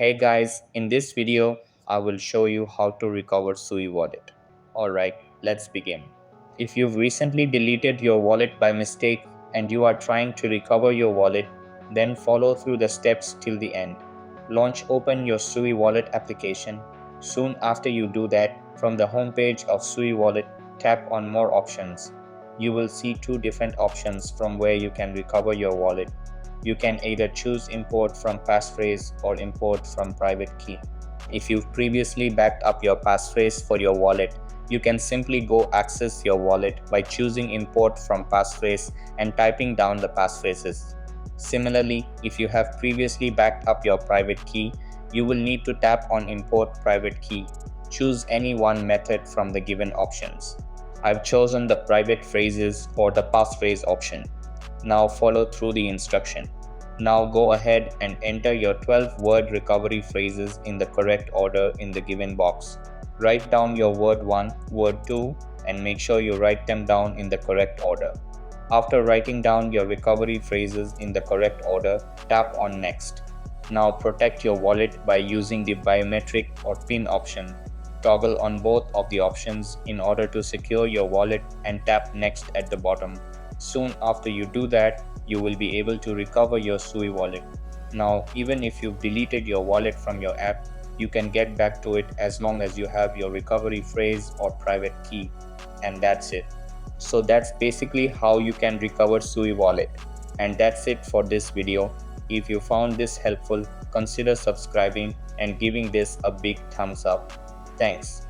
Hey guys, in this video, I will show you how to recover Sui Wallet. Alright, let's begin. If you've recently deleted your wallet by mistake and you are trying to recover your wallet, then follow through the steps till the end. Open your Sui Wallet application. Soon after you do that, from the homepage of Sui Wallet, tap on More Options. You will see two different options from where you can recover your wallet. You can either choose import from passphrase or import from private key. If you've previously backed up your passphrase for your wallet, you can simply go access your wallet by choosing import from passphrase and typing down the passphrases. Similarly, if you have previously backed up your private key, you will need to tap on import private key. Choose any one method from the given options. I've chosen the private phrases or the passphrase option. Now follow through the instruction. Now go ahead and enter your 12-word recovery phrases in the correct order in the given box. Write down your word 1, word 2, and make sure you write them down in the correct order. After writing down your recovery phrases in the correct order, tap on Next. Now protect your wallet by using the biometric or PIN option. Toggle on both of the options in order to secure your wallet and tap Next at the bottom. Soon after you do that, you will be able to recover your Sui wallet. Now, even if you've deleted your wallet from your app, you can get back to it as long as you have your recovery phrase or private key. And that's it. So that's basically how you can recover Sui wallet. And that's it for this video. If you found this helpful, consider subscribing and giving this a big thumbs up. Thanks.